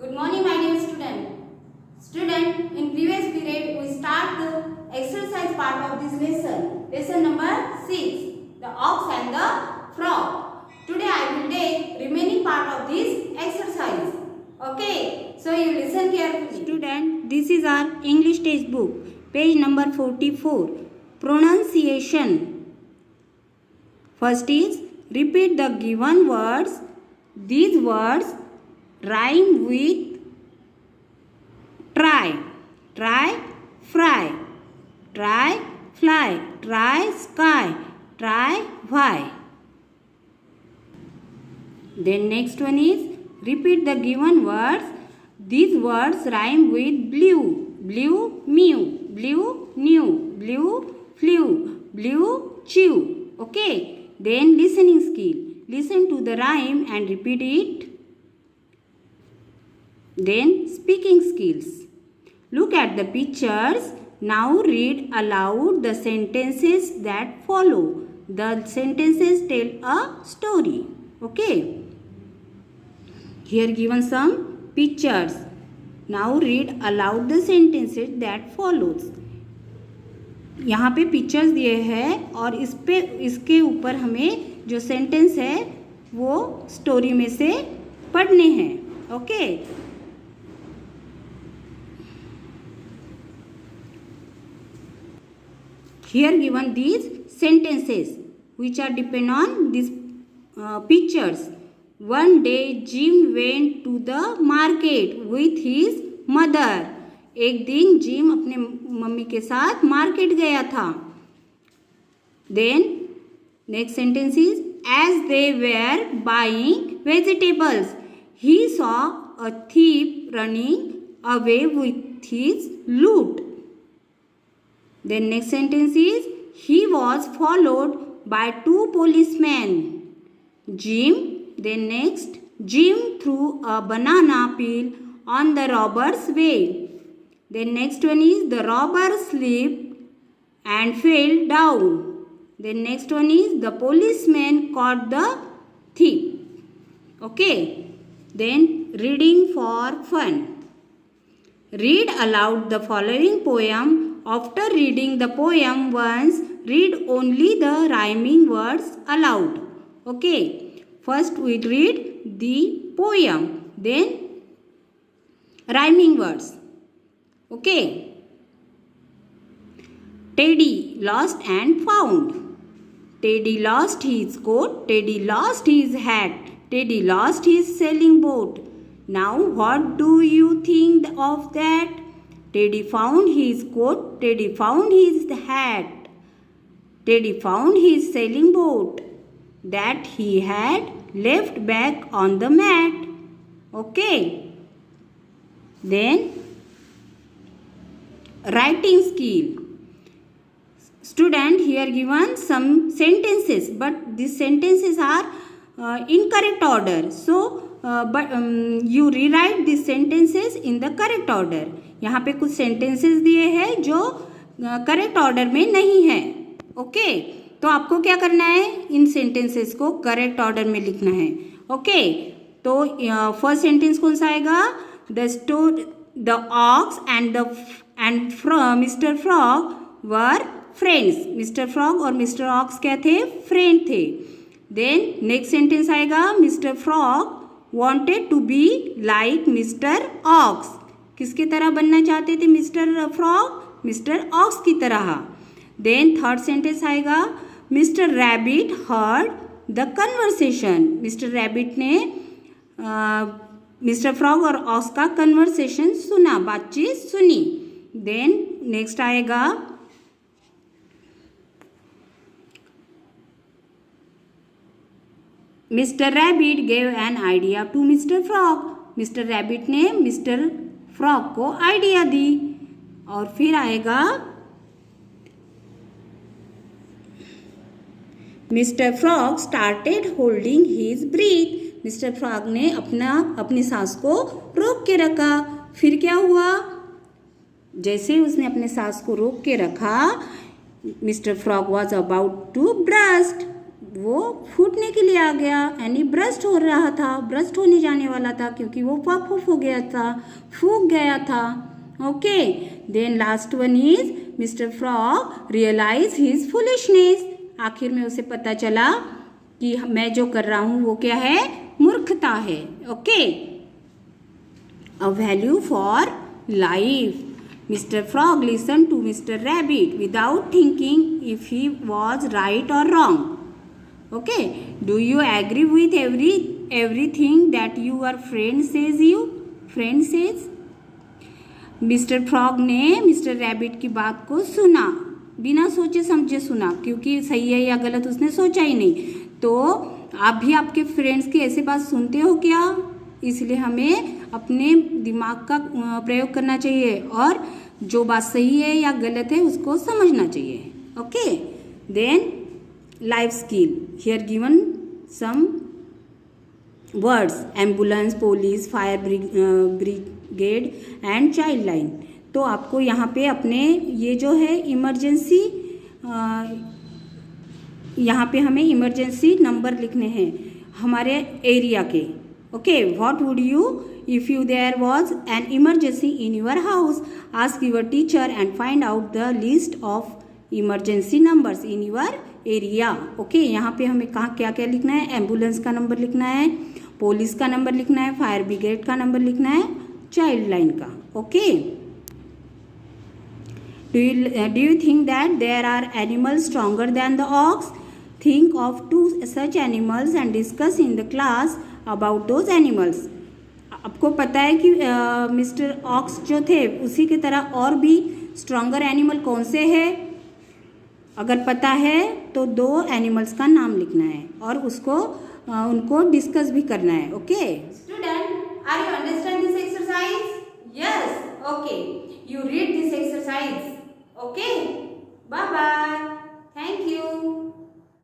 Good morning, my dear student. Student, in previous period we start the exercise part of this lesson. Lesson number 6, the ox and the frog. Today I will take remaining part of this exercise. Okay, so you listen carefully. Student, this is our English textbook, page number 44. Pronunciation. First is repeat the given words. These words rhyme with try, fry, try, fly, try, sky, try, why. Then next one is repeat the given words. These words rhyme with blue, mew, blue, new, blue, flew, blue, chew. Okay. Then listening skill. Listen to the rhyme and repeat it. Then speaking skills. Look at the pictures. Now read aloud the sentences that follow. The sentences tell a story. Okay. Here given some pictures. Now read aloud the sentences that follows. यहाँ पे pictures दिए हैं और इसके ऊपर हमें जो sentence है वो स्टोरी में से पढ़ने हैं. Okay. Here given these sentences which are depend on these pictures. One day Jim went to the market with his mother. एक दिन जिम अपने मम्मी के साथ मार्केट गया था. Then next sentence is as they were buying vegetables, he saw a thief running away with his loot. Then next sentence is he was followed by two policemen. Then next Jim threw a banana peel on the robber's way. Then next one is the robber slipped and fell down. Then next one is the policeman caught the thief. Okay. Then reading for fun. Read aloud the following poem. After reading the poem once, read only the rhyming words aloud. Okay. First we read the poem, then rhyming words. Okay. Teddy lost and found. Teddy lost his coat. Teddy lost his hat. Teddy lost his sailing boat. Now what do you think of that? Teddy found his coat. Teddy found his hat. Teddy found his sailing boat that he had left back on the mat. Okay. Then writing skill. Student, here given some sentences, but these sentences are in correct order. So, you rewrite these sentences in the correct order. यहाँ पे कुछ sentences दिए हैं जो correct order में नहीं है. Okay. तो आपको क्या करना है? इन sentences को correct order में लिखना है. ओके. तो first sentence कौन सा आएगा? The ox and Mr. Frog were friends. Mr. Frog और Mr. Ox क्या थे? Friend थे. Then next sentence आएगा Mr. Frog wanted to be like Mr. Ox. किसकी तरह बनना चाहते थे Mr. Frog? Mr. Ox की तरह. Then third sentence आएगा Mr. Rabbit heard the conversation. Mr. Rabbit ने Mr. Frog और Ox का conversation सुना, बातचीत सुनी. Then next आएगा Mr. Rabbit gave an idea to Mr. Frog. Mr. Rabbit ने Mr. Frog को आइडिया दी. और फिर आएगा Mr. Frog started holding his breath. Mr. Frog ने अपनी सांस को रोक के रखा. फिर क्या हुआ? जैसे उसने अपने सांस को रोक के रखा, Mr. Frog was about to burst. वो फूटने के लिए आ गया, यानी ब्रस्ट हो रहा था, ब्रस्ट होने जाने वाला था क्योंकि वो पफ हो गया था, फूक गया था। Okay, then last one is mister frog realise his foolishness. आखिर में उसे पता चला कि मैं जो कर रहा हूँ वो क्या है, मूर्खता है। Okay, a value for life. Mr. Frog listened to Mr. Rabbit without thinking if he was right or wrong. Okay, do you agree with everything that your friend says? Mr. Frog ने Mr. Rabbit की बात को सुना, बिना सोचे समझे सुना, क्योंकि सही है या गलत उसने सोचा ही नहीं। तो आप भी आपके फ्रेंड्स की ऐसी बात सुनते हो क्या? इसलिए हमें अपने दिमाग का प्रयोग करना चाहिए और जो बात सही है या गलत है उसको समझना चाहिए। Okay, then life skill here given some words, ambulance, police, fire brigade and child line. तो आपको यहाँ पे अपने ये जो है इमरजेंसी, यहाँ पे हमें इमरजेंसी नंबर लिखने हैं हमारे एरिया के। Okay, what would you if there was an emergency in your house? Ask your teacher and find out the list of emergency numbers in your area. Okay, यहाँ पे हमें कहाँ क्या क्या लिखना है, एम्बुलेंस का नंबर लिखना है, पुलिस का नंबर लिखना है, फायर ब्रिगेड का नंबर लिखना है, चाइल्ड लाइन का। Okay, do you think that there are animals stronger than the ox? Think of two such animals and discuss in the class about those animals. आपको पता है कि मिस्टर ऑक्स जो थे उसी की तरह और भी स्ट्रॉन्गर एनिमल कौन से हैं? अगर पता है तो 2 एनिमल्स का नाम लिखना है और उसको उनको डिस्कस भी करना है। Okay student, are you understand this exercise? Yes, okay, you read this exercise. Okay, bye bye.